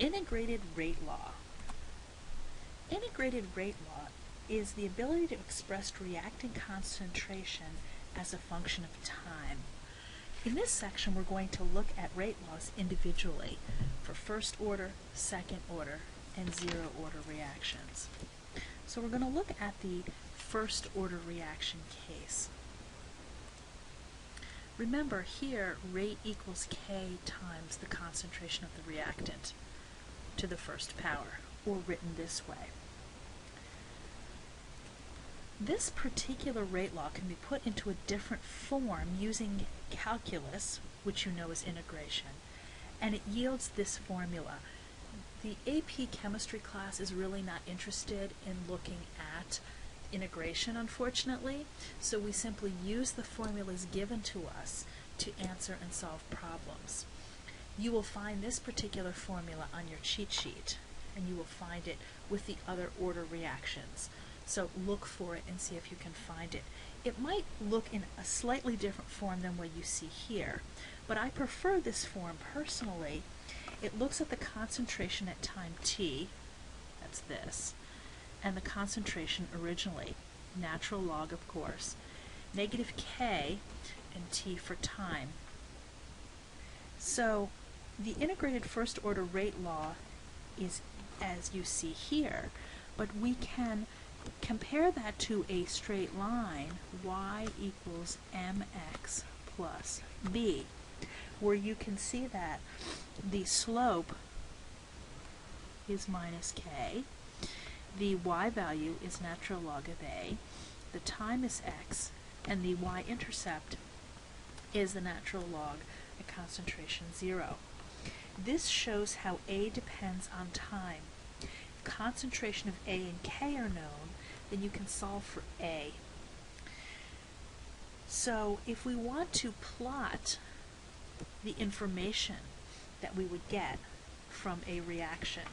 Integrated rate law. Integrated rate law is the ability to express reactant concentration as a function of time. In this section, we're going to look at rate laws individually for first order, second order, and zero order reactions. So we're going to look at the first order reaction case. Remember here, rate equals K times the concentration of the reactant to the first power, or written this way. This particular rate law can be put into a different form using calculus, which you know is integration, and it yields this formula. The AP chemistry class is really not interested in looking at integration, unfortunately, so we simply use the formulas given to us to answer and solve problems. You will find this particular formula on your cheat sheet, and you will find it with the other order reactions. So look for it and see if you can find it. It might look in a slightly different form than what you see here, but I prefer this form personally. It looks at the concentration at time t, that's this, and the concentration originally, natural log of course, negative k and t for time. So the integrated first order rate law is as you see here, but we can compare that to a straight line, y equals mx plus b, where you can see that the slope is minus k, the y value is natural log of a, the time is x, and the y-intercept is the natural log at concentration 0. This shows how a depends on time. If concentration of a and k are known, then you can solve for a. So if we want to plot the information that we would get from a reaction,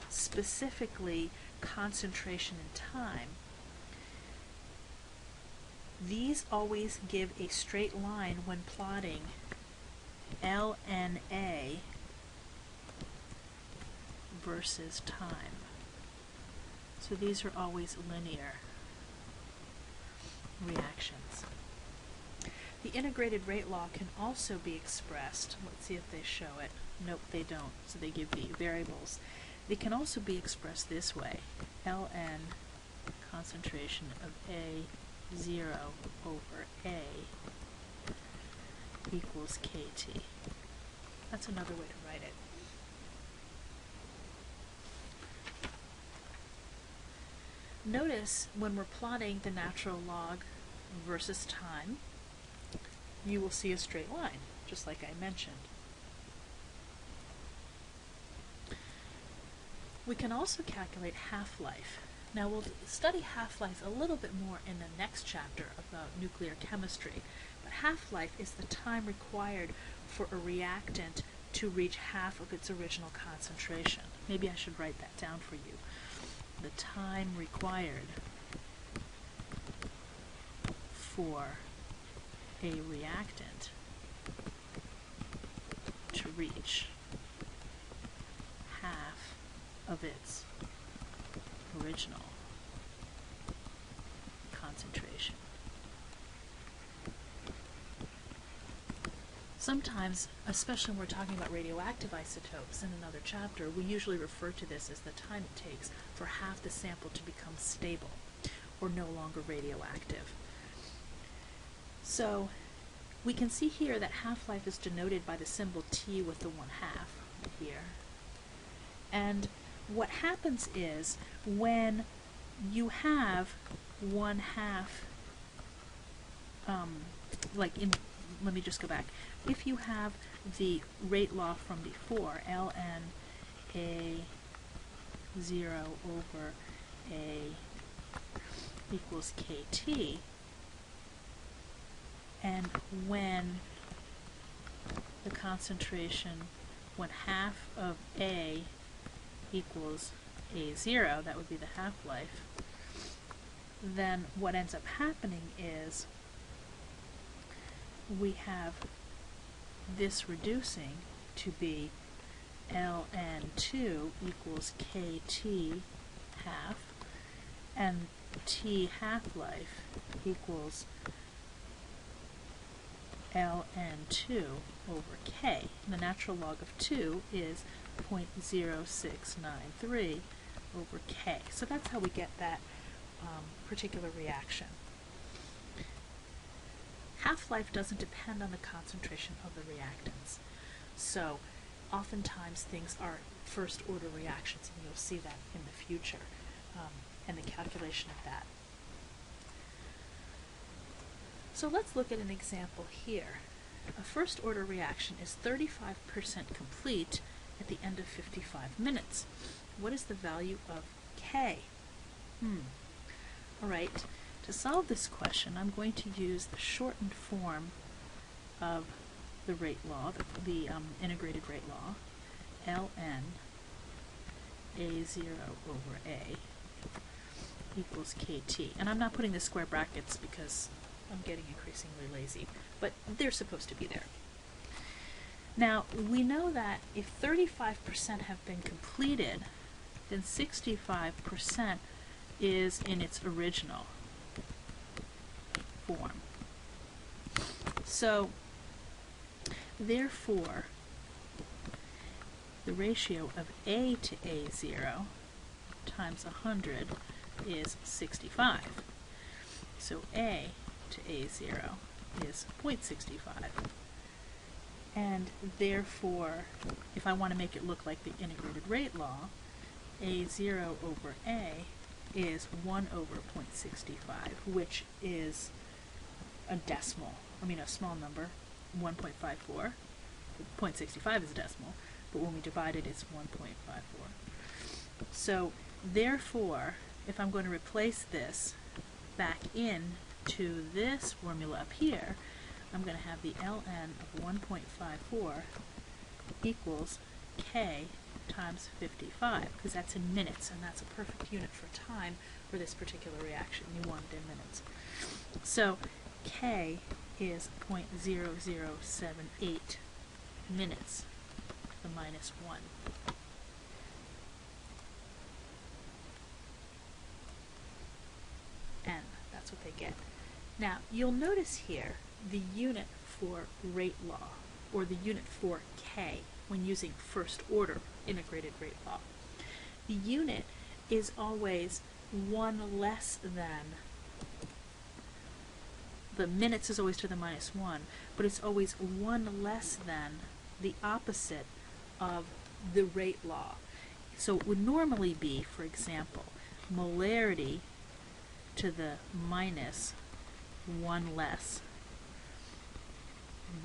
specifically concentration and time, these always give a straight line when plotting lNA versus time. So these are always linear reactions. The integrated rate law can also be expressed, let's see if they show it. Nope, they don't, so they give the variables. They can also be expressed this way. ln concentration of A0 over A equals KT. That's another way to write it. Notice when we're plotting the natural log versus time, you will see a straight line, just like I mentioned. We can also calculate half-life. Now we'll study half-life a little bit more in the next chapter about nuclear chemistry, but half-life is the time required for a reactant to reach half of its original concentration. Maybe I should write that down for you. The time required for a reactant to reach half of its original concentration. Sometimes, especially when we're talking about radioactive isotopes in another chapter, we usually refer to this as the time it takes for half the sample to become stable or no longer radioactive. So we can see here that half-life is denoted by the symbol T with the 1/2 here. And what happens is when you have 1/2, let me just go back. If you have the rate law from before, ln A0 over A equals KT, and when the concentration, when half of A equals A0, that would be the half-life, then what ends up happening is we have this reducing to be ln 2 equals KT half, and T half-life equals ln2 over K. The natural log of 2 is 0.0693 over K. So that's how we get that particular reaction. Half-life doesn't depend on the concentration of the reactants. So oftentimes things are first-order reactions, and you'll see that in the future, and the calculation of that. So let's look at an example here. A first-order reaction is 35% complete at the end of 55 minutes. What is the value of K? All right, to solve this question, I'm going to use the shortened form of the rate law, the integrated rate law, ln A0 over A equals KT. And I'm not putting the square brackets because I'm getting increasingly lazy, but they're supposed to be there. Now, we know that if 35% have been completed, then 65% is in its original form. So, therefore, the ratio of A to A0 times 100 is 65. So A to A0 is 0.65. And therefore, if I want to make it look like the integrated rate law, A0 over A is 1 over 0.65, which is a decimal. I mean a small number, 1.54. 0.65 is a decimal, but when we divide it, it's 1.54. So therefore, if I'm going to replace this back in to this formula up here, I'm going to have the ln of 1.54 equals K times 55, because that's in minutes, and that's a perfect unit for time for this particular reaction. You want it in minutes. So K is 0.0078 minutes to the minus 1. And that's what they get. Now, you'll notice here the unit for rate law, or the unit for K, when using first order integrated rate law. The unit is always 1 less than, the minutes is always to the minus 1, but it's always 1 less than the opposite of the rate law. So it would normally be, for example, molarity to the minus 1 less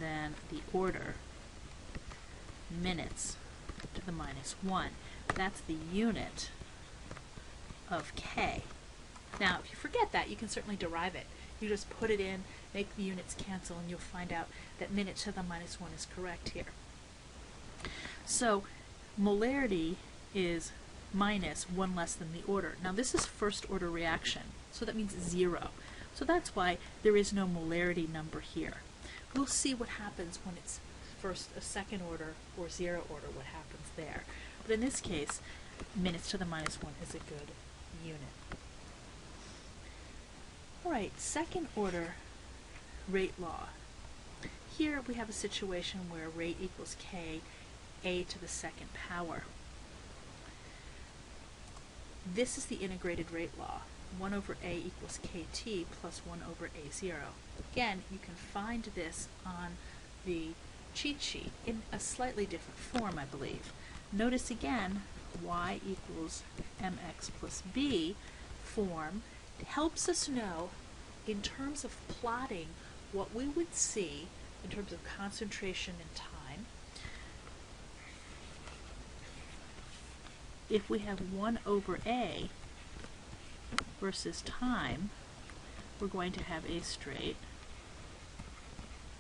than the order minutes to the minus 1. That's the unit of K. Now, if you forget that, you can certainly derive it. You just put it in, make the units cancel, and you'll find out that minute to the minus 1 is correct here. So, molarity is minus 1 less than the order. Now, this is first order reaction, so that means 0. So that's why there is no molarity number here. We'll see what happens when it's first a second order or 0 order, what happens there. But in this case, minutes to the minus 1 is a good unit. Alright, second order rate law. Here we have a situation where rate equals K, A to the second power. This is the integrated rate law. 1 over A equals KT plus 1 over A0. Again, you can find this on the cheat sheet in a slightly different form, I believe. Notice again, y equals mx plus b form helps us know, in terms of plotting, what we would see in terms of concentration and time. If we have 1 over A versus time, we're going to have a straight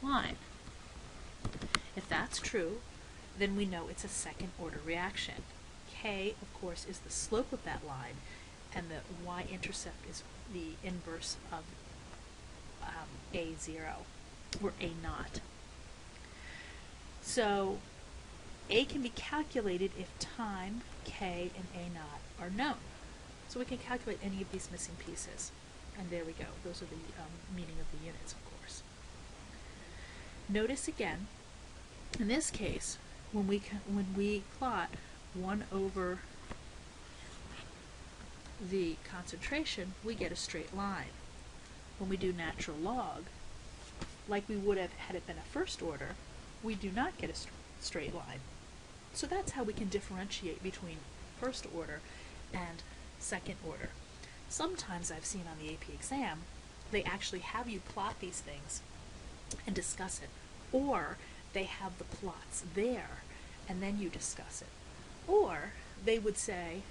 line. If that's true, then we know it's a second order reaction. K, of course, is the slope of that line, and the y-intercept is the inverse of A0, or A0. So A can be calculated if time, K, and A naught are known. So we can calculate any of these missing pieces. And there we go. Those are the meaning of the units, of course. Notice again, in this case, when we plot 1 over the concentration, we get a straight line. When we do natural log, like we would have had it been a first order, we do not get a straight line. So that's how we can differentiate between first order and second order. Sometimes I've seen on the AP exam, they actually have you plot these things and discuss it. Or they have the plots there and then you discuss it. Or they would say,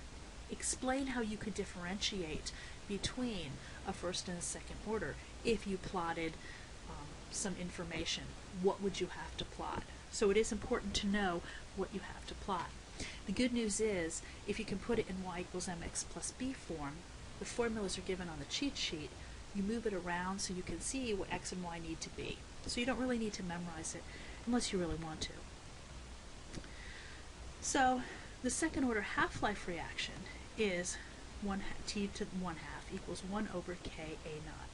explain how you could differentiate between a first and a second order. If you plotted some information, what would you have to plot? So it is important to know what you have to plot. The good news is, if you can put it in y equals mx plus b form, the formulas are given on the cheat sheet, you move it around so you can see what x and y need to be. So you don't really need to memorize it unless you really want to. So the second order half-life reaction is T to 1/2 equals 1 over K A naught,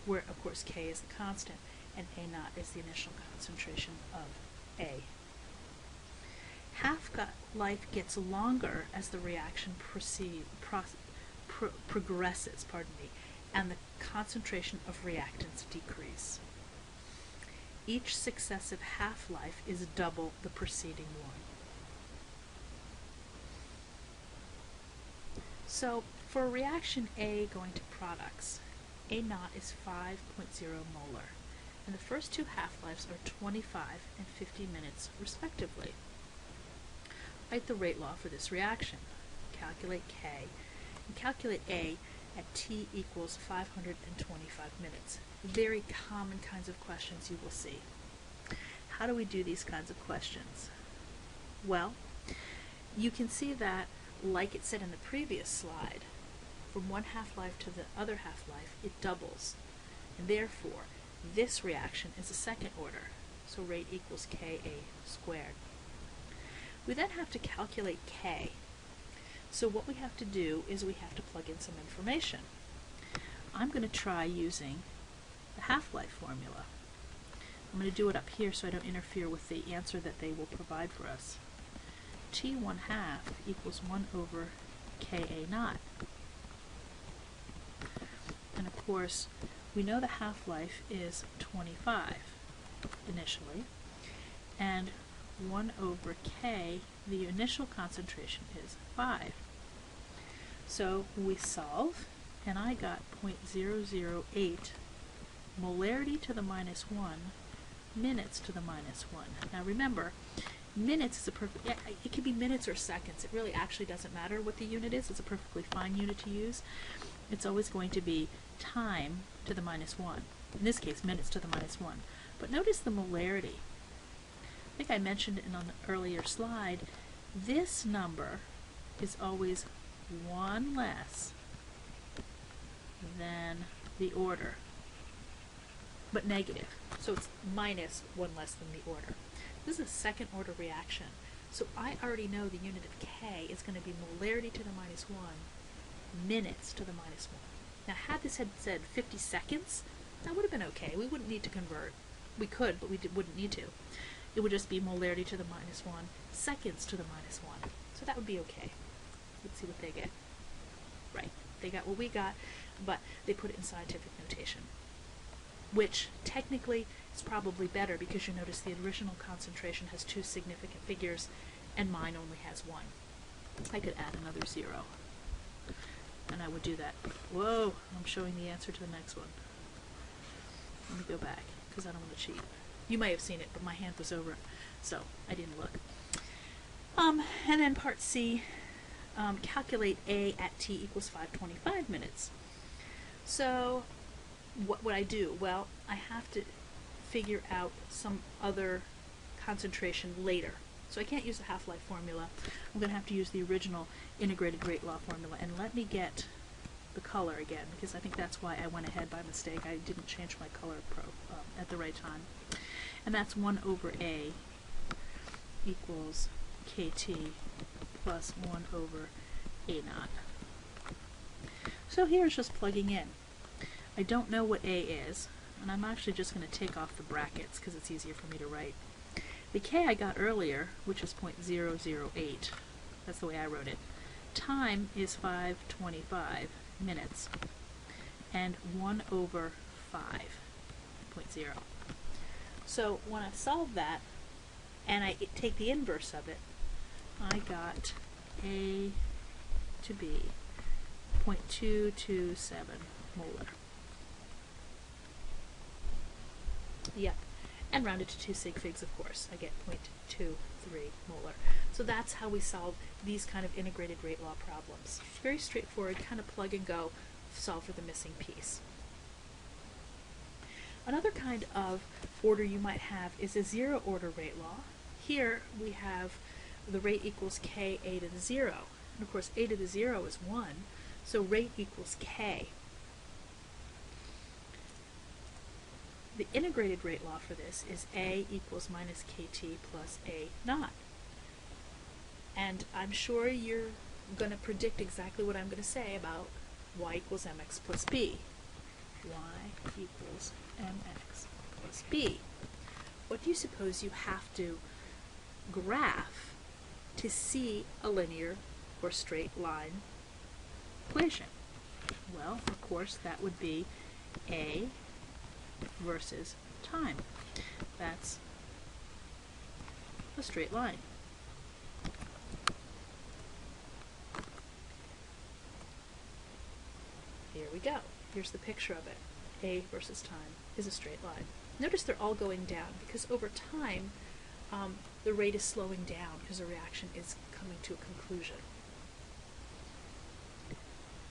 where of course K is the constant and A naught is the initial concentration of A. Half-life gets longer as the reaction progresses, and the concentration of reactants decrease. Each successive half-life is double the preceding one. So for a reaction A going to products, A naught is 5.0 molar, and the first two half-lives are 25 and 50 minutes respectively. Write the rate law for this reaction. Calculate K, and calculate A at T equals 525 minutes. Very common kinds of questions you will see. How do we do these kinds of questions? Well, you can see that, like it said in the previous slide, from one half-life to the other half-life, it doubles. And therefore, this reaction is a second order, so rate equals Ka squared. We then have to calculate K. So what we have to do is we have to plug in some information. I'm going to try using the half-life formula. I'm going to do it up here so I don't interfere with the answer that they will provide for us. T 1/2 equals 1 over Ka naught. And of course, we know the half-life is 25 initially, and 1 over K, the initial concentration is 5. So we solve, and I got 0.008 molarity to the -1, minutes to the -1. Now remember, minutes is a perfect, it could be minutes or seconds. It really actually doesn't matter what the unit is. It's a perfectly fine unit to use. It's always going to be time to the -1. In this case, minutes to the -1. But notice the molarity. I think I mentioned it on the earlier slide. This number is always one less than the order, but negative. So it's minus one less than the order. This is a second order reaction. So I already know the unit of K is going to be molarity to the -1, minutes to the -1. Now had this had said 50 seconds, that would have been okay. We wouldn't need to convert. We could, but we wouldn't need to. It would just be molarity to the -1, seconds to the -1. So that would be okay. Let's see what they get. Right, they got what we got, but they put it in scientific notation, which technically is probably better because you notice the original concentration has 2 significant figures and mine only has 1. I could add another 0, and I would do that. Whoa, I'm showing the answer to the next one. Let me go back because I don't want to cheat. You may have seen it, but my hand was over it, so I didn't look. And then part C, calculate A at T equals 525 minutes. So what would I do? Well, I have to figure out some other concentration later. So I can't use the half-life formula. I'm going to have to use the original integrated rate law formula. And let me get the color again, because I think that's why I went ahead by mistake. I didn't change my color at the right time. And that's 1 over A. equals KT plus 1 over A naught. So here it's just plugging in. I don't know what A is, and I'm actually just going to take off the brackets because it's easier for me to write. The K I got earlier, which is 0.008, that's the way I wrote it. Time is 5:25 minutes, and 1 over 5.0. So when I solve that, and I take the inverse of it, I got A to be 0.227 molar. Yep, and rounded to 2 sig figs, of course. I get 0.23 molar. So that's how we solve these kind of integrated rate law problems. Very straightforward, kind of plug and go, solve for the missing piece. Another kind of order you might have is a zero order rate law. Here we have the rate equals k a to the 0. And of course a to the 0 is 1, so rate equals k. The integrated rate law for this is a equals minus kt plus a naught. And I'm sure you're going to predict exactly what I'm going to say about y equals mx plus b. Y equals mx plus b. What do you suppose you have to graph to see a linear or straight line equation? Well, of course, that would be a versus time. That's a straight line. Here we go. Here's the picture of it. A versus time is a straight line. Notice they're all going down because over time the rate is slowing down because the reaction is coming to a conclusion.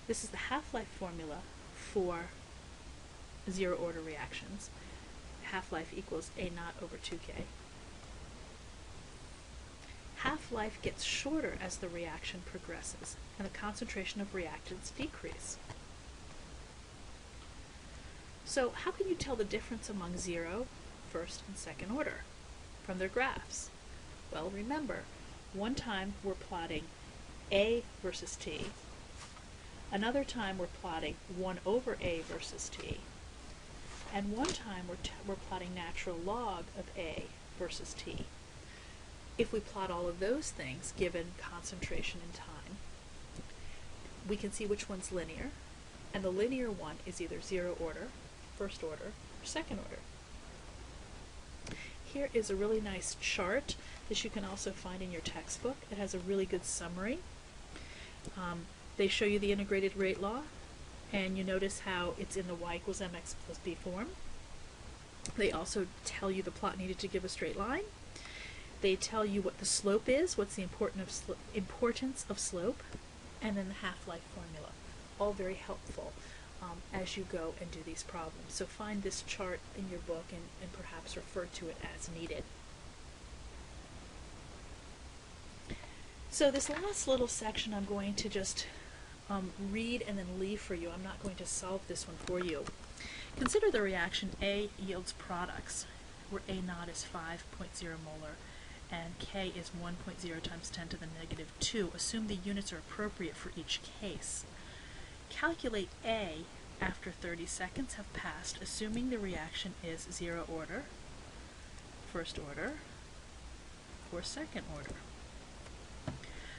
This is the half-life formula for zero order reactions. Half-life equals a naught over 2k. Half-life gets shorter as the reaction progresses and the concentration of reactants decrease. So how can you tell the difference among zero, first, and second order from their graphs? Well, remember, one time we're plotting A versus T, another time we're plotting 1 over A versus T, and one time we're plotting natural log of A versus T. If we plot all of those things given concentration and time, we can see which one's linear, and the linear one is either zero order, first order, or second order. Here is a really nice chart that you can also find in your textbook. It has a really good summary. They show you the integrated rate law, and you notice how it's in the y equals mx plus b form. They also tell you the plot needed to give a straight line. They tell you what the slope is, what's the importance of slope, and then the half-life formula. All very helpful as you go and do these problems. So find this chart in your book and perhaps refer to it as needed. So this last little section I'm going to just read and then leave for you. I'm not going to solve this one for you. Consider the reaction A yields products, where A naught is 5.0 molar and K is 1.0 times 10 to the negative 2. Assume the units are appropriate for each case. Calculate A after 30 seconds have passed, assuming the reaction is zero order, first order, or second order.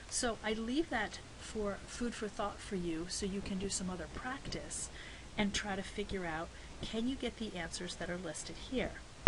So I leave that for food for thought for you so you can do some other practice and try to figure out, can you get the answers that are listed here?